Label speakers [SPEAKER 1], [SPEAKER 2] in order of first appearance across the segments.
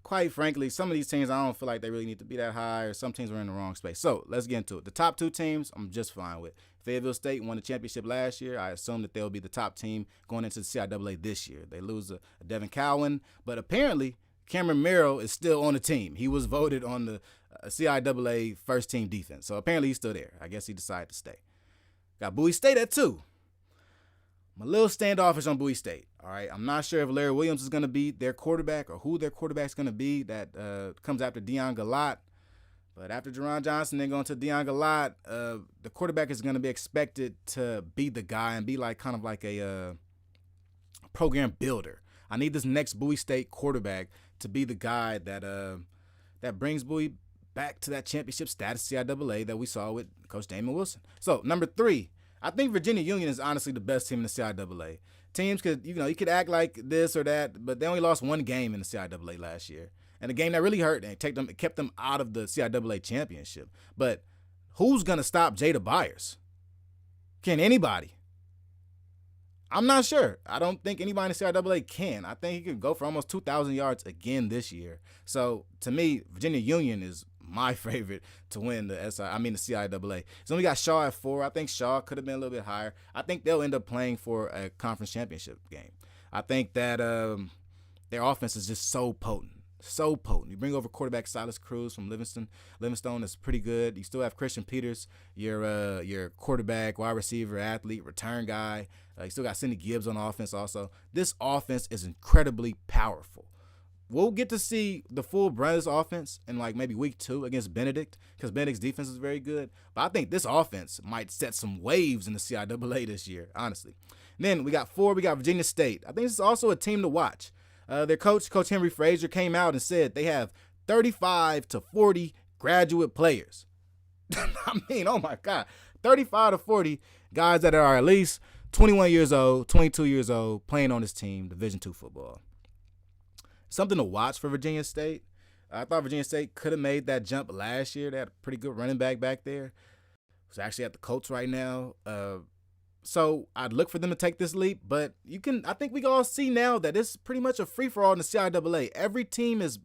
[SPEAKER 1] quite frankly, some of these teams I don't feel like they really need to be that high, or some teams are in the wrong space. So let's get into it. The top two teams, I'm just fine with. Fayetteville State won the championship last year. I assume that they'll be the top team going into the CIAA this year. They lose a Devin Cowan, but apparently Cameron Merrill is still on the team. He was voted on the CIAA first team defense, so apparently he's still there. I guess he decided to stay. Got Bowie State at 2. I'm a little standoffish on Bowie State. All right, I'm not sure if Larry Williams is going to be their quarterback or who their quarterback's going to be. That comes after Deion Galat. But after Jerron Johnson, then going to Deion Galat, the quarterback is going to be expected to be the guy and be like kind of like a program builder. I need this next Bowie State quarterback to be the guy that brings Bowie back to that championship status CIAA that we saw with Coach Damon Wilson. So number 3. I think Virginia Union is honestly the best team in the CIAA. Teams could, you could act like this or that, but they only lost one game in the CIAA last year. And a game that really hurt and kept them out of the CIAA championship. But who's going to stop Jada Byers? Can anybody? I'm not sure. I don't think anybody in the CIAA can. I think he could go for almost 2,000 yards again this year. So, to me, Virginia Union is my favorite to win the CIAA. So we got Shaw at 4. I think Shaw could have been a little bit higher. I think they'll end up playing for a conference championship game. I think that their offense is just so potent. So potent. You bring over quarterback Silas Cruz from Livingstone is pretty good. You still have Christian Peters, your quarterback, wide receiver, athlete, return guy. You still got Cindy Gibbs on offense also. This offense is incredibly powerful. We'll get to see the full Brothers offense in like maybe week 2 against Benedict because Benedict's defense is very good. But I think this offense might set some waves in the CIAA this year, honestly. And then we got 4. We got Virginia State. I think this is also a team to watch. Their coach Henry Frazier, came out and said they have 35 to 40 graduate players. I mean, oh my God, 35 to 40 guys that are at least 21 years old, 22 years old, playing on this team, Division II football. Something to watch for Virginia State. I thought Virginia State could have made that jump last year. They had a pretty good running back there. Who's actually at the Colts right now. So I'd look for them to take this leap, but I think we can all see now that it's pretty much a free-for-all in the CIAA. Every team has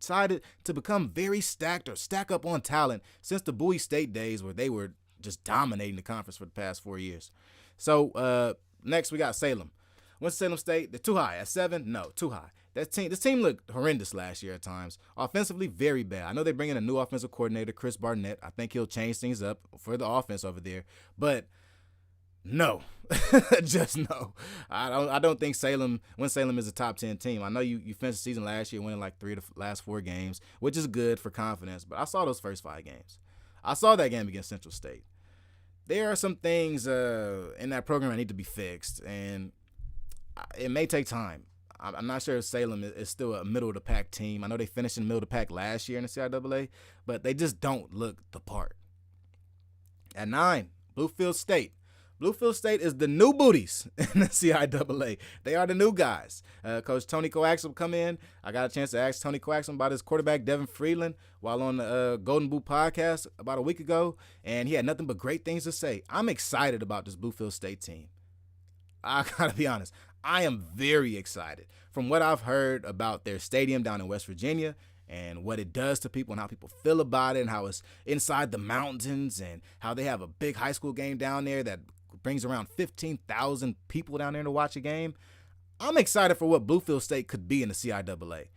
[SPEAKER 1] decided to become very stacked or stack up on talent since the Bowie State days where they were just dominating the conference for the past 4 years. So next we got Salem. Winston-Salem State, they're too high. At 7, no, too high. This team looked horrendous last year at times. Offensively, very bad. I know they're bringing a new offensive coordinator, Chris Barnett. I think he'll change things up for the offense over there. But no, just no. I don't think Winston-Salem is a top 10 team. I know you finished the season last year winning like 3 of the last 4 games, which is good for confidence. But I saw those first 5 games. I saw that game against Central State. There are some things in that program that need to be fixed, and it may take time. I'm not sure if Salem is still a middle-of-the-pack team. I know they finished in the middle of the pack last year in the CIAA, but they just don't look the part. At 9, Bluefield State. Bluefield State is the new booties in the CIAA. They are the new guys. Coach Tony Coaxum come in. I got a chance to ask Tony Coaxum about his quarterback, Devin Freeland, while on the Golden Boot podcast about a week ago, and he had nothing but great things to say. I'm excited about this Bluefield State team. I got to be honest. I am very excited from what I've heard about their stadium down in West Virginia and what it does to people and how people feel about it and how it's inside the mountains and how they have a big high school game down there that brings around 15,000 people down there to watch a game. I'm excited for what Bluefield State could be in the CIAA.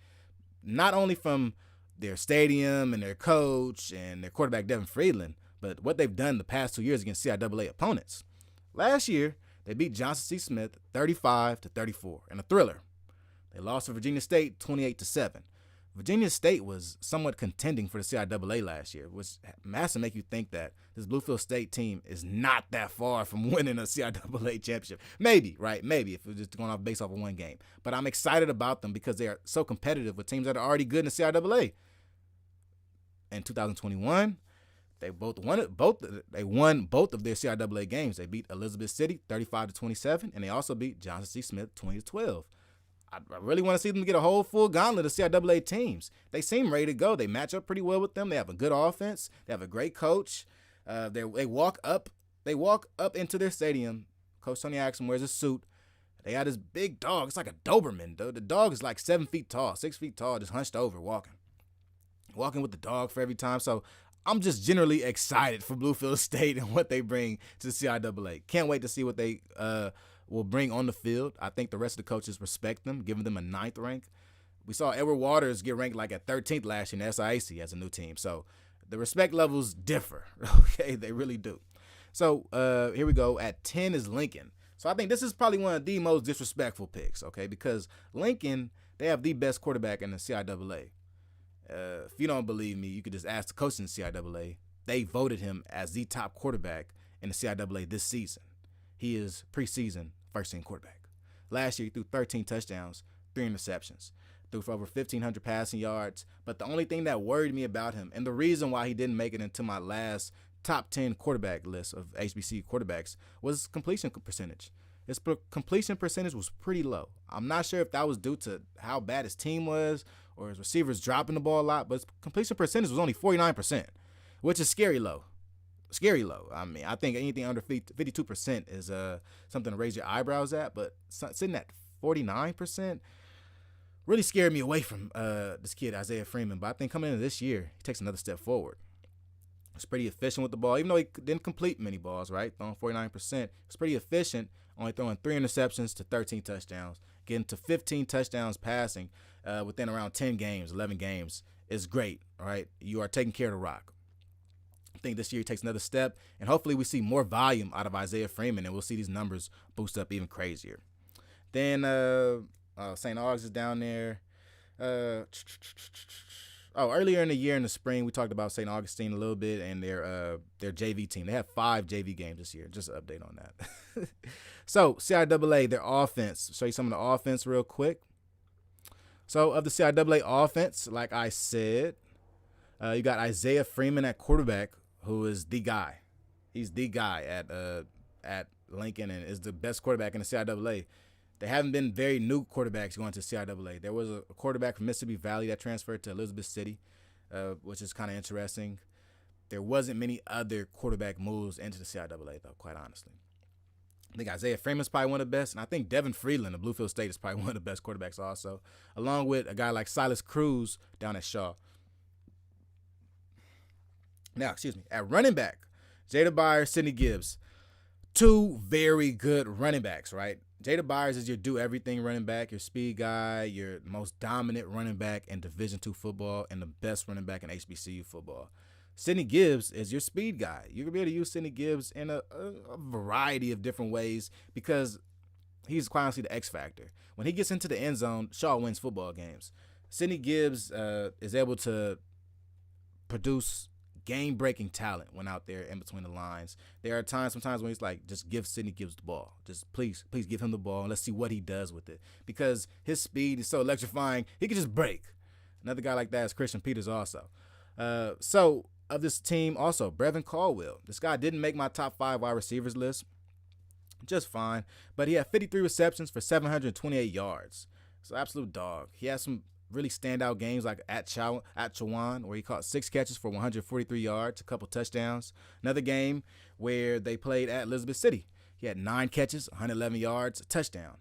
[SPEAKER 1] Not only from their stadium and their coach and their quarterback, Devin Freeland, but what they've done the past 2 years against CIAA opponents. Last year, they beat Johnson C. Smith 35-34 in a thriller. They lost to Virginia State 28-7. Virginia State was somewhat contending for the CIAA last year, which has to make you think that this Bluefield State team is not that far from winning a CIAA championship. Maybe, right? Maybe if we're just going based off of one game. But I'm excited about them because they are so competitive with teams that are already good in the CIAA. In 2021, they won both of their CIAA games. They beat Elizabeth City 35-27, and they also beat Johnson C. Smith 20-12. I really want to see them get a whole full gauntlet of CIAA teams. They seem ready to go. They match up pretty well with them. They have a good offense. They have a great coach. They walk up into their stadium. Coach Tony Axum wears a suit, They had this big dog. It's like a Doberman. The dog is like 7 feet tall, 6 feet tall, just hunched over, walking with the dog for every time. So I'm just generally excited for Bluefield State and what they bring to the CIAA. Can't wait to see what they will bring on the field. I think the rest of the coaches respect them, giving them a 9th rank. We saw Edward Waters get ranked like at 13th last year in the SIAC as a new team. So the respect levels differ. Okay, they really do. So here we go. At 10 is Lincoln. So I think this is probably one of the most disrespectful picks, okay, because Lincoln, they have the best quarterback in the CIAA. If you don't believe me, you could just ask the coach in the CIAA. They voted him as the top quarterback in the CIAA this season. He is preseason first-team quarterback. Last year, he threw 13 touchdowns, 3 interceptions, threw for over 1,500 passing yards. But the only thing that worried me about him, and the reason why he didn't make it into my last top 10 quarterback list of HBC quarterbacks, was completion percentage. His completion percentage was pretty low. I'm not sure if that was due to how bad his team was or his receivers dropping the ball a lot, but his completion percentage was only 49%, which is scary low. Scary low. I mean, I think anything under 52% is something to raise your eyebrows at, but sitting at 49% really scared me away from this kid, Isaiah Freeman. But I think coming into this year, he takes another step forward. He's pretty efficient with the ball, even though he didn't complete many balls, right? Throwing 49%. He's pretty efficient, only throwing 3 interceptions to 13 touchdowns. Getting to 15 touchdowns passing within around 10 games, 11 games is great, all right? You are taking care of the rock. I think this year he takes another step, and hopefully we see more volume out of Isaiah Freeman, and we'll see these numbers boost up even crazier. Then St. Aug's is down there. Earlier in the year in the spring, we talked about St. Augustine a little bit and their JV team. They have 5 JV games this year. Just an update on that. So, CIAA, their offense. Show you some of the offense real quick. So, of the CIAA offense, like I said, you got Isaiah Freeman at quarterback, who is the guy. He's the guy at Lincoln and is the best quarterback in the CIAA. There haven't been very new quarterbacks going to CIAA. There was a quarterback from Mississippi Valley that transferred to Elizabeth City, which is kind of interesting. There wasn't many other quarterback moves into the CIAA, though, quite honestly. I think Isaiah Freeman's probably one of the best, and I think Devin Freeland of Bluefield State is probably one of the best quarterbacks also, along with a guy like Silas Cruz down at Shaw. Now, at running back, Jada Byers, Sidney Gibbs, 2 very good running backs, right? Jada Byers is your do-everything running back, your speed guy, your most dominant running back in Division II football, and the best running back in HBCU football. Sidney Gibbs is your speed guy. You're going to be able to use Sidney Gibbs in a variety of different ways because he's quite honestly the X factor. When he gets into the end zone, Shaw wins football games. Sidney Gibbs is able to produce game-breaking talent when out there in between the lines. There are sometimes when he's like, just give Sidney Gibbs the ball. Just please give him the ball and let's see what he does with it. Because his speed is so electrifying, he can just break. Another guy like that is Christian Peters also. So of this team also, Brevin Caldwell. This guy didn't make my top 5 wide receivers list. Just fine. But he had 53 receptions for 728 yards. So absolute dog. He has some really standout games like at Chowan, where he caught 6 catches for 143 yards, a couple touchdowns. Another game where they played at Elizabeth City. He had 9 catches, 111 yards, a touchdown.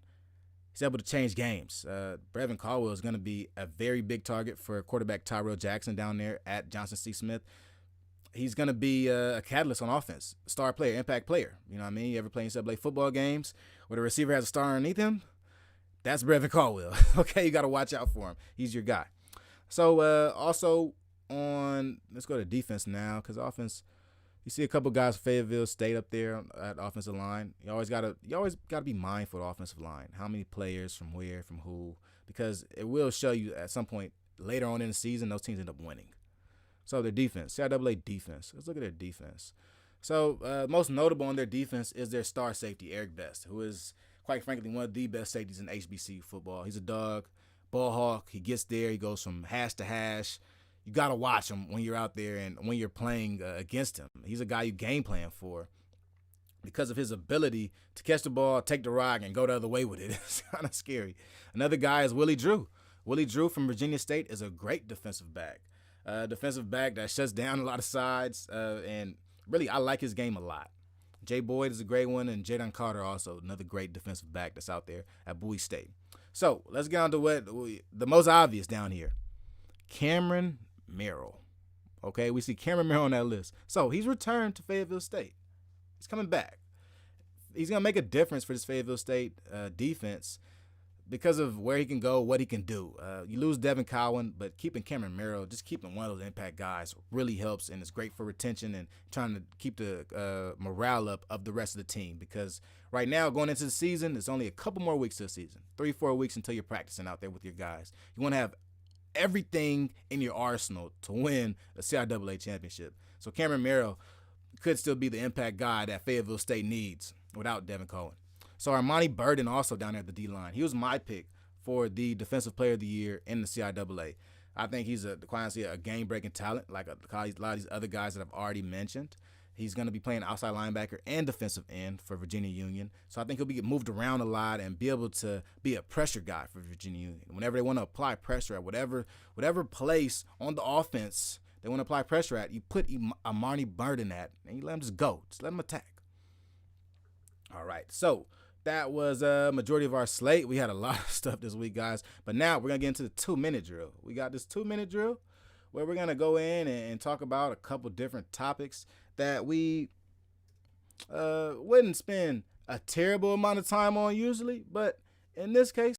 [SPEAKER 1] He's able to change games. Brevin Caldwell is going to be a very big target for quarterback Tyrell Jackson down there at Johnson C. Smith. He's going to be a catalyst on offense, star player, impact player. You know what I mean? You ever play NCAA football games where the receiver has a star underneath him? That's Brevin Caldwell. Okay, you got to watch out for him. He's your guy. So also let's go to defense now, because offense, you see a couple guys from Fayetteville State up there at offensive line. You always gotta be mindful of offensive line. How many players from where, from who, because it will show you at some point later on in the season those teams end up winning. So their defense, CIAA defense. Let's look at their defense. So most notable on their defense is their star safety, Eric Best, who is quite frankly one of the best safeties in HBCU football. He's a dog, ball hawk. He gets there. He goes from hash to hash. You got to watch him when you're out there and when you're playing against him. He's a guy you game plan for because of his ability to catch the ball, take the rock, and go the other way with it. It's kind of scary. Another guy is Willie Drew. Willie Drew from Virginia State is a great defensive back. Defensive back that shuts down a lot of sides. And really, I like his game a lot. Jay Boyd is a great one, and Jadon Carter also another great defensive back that's out there at Bowie State. So let's get on to the most obvious down here. Cameron Merrill. Okay, we see Cameron Merrill on that list. So he's returned to Fayetteville State. He's coming back. He's going to make a difference for this Fayetteville State defense because of where he can go, what he can do. You lose Devin Cowan, but keeping Cameron Merrill, just keeping one of those impact guys really helps, and it's great for retention and trying to keep the morale up of the rest of the team, because right now, going into the season, it's only a couple more weeks to the season, 3-4 weeks until you're practicing out there with your guys. You want to have everything in your arsenal to win a CIAA championship. So Cameron Merrill could still be the impact guy that Fayetteville State needs without Devin Cohen. So Armani Burden also down there at the D-line. He was my pick for the Defensive Player of the Year in the CIAA. I think he's quite honestly a game-breaking talent, like a lot of these other guys that I've already mentioned. He's going to be playing outside linebacker and defensive end for Virginia Union. So I think he'll be moved around a lot and be able to be a pressure guy for Virginia Union. Whenever they want to apply pressure at whatever place on the offense they want to apply pressure at, you put Armani Burden at, and you let him just go. Just let him attack. All right, so that was a majority of our slate. We had a lot of stuff this week, guys. But now we're going to get into the 2-minute drill. We got this 2-minute drill where we're going to go in and talk about a couple different topics that we wouldn't spend a terrible amount of time on usually. But in this case,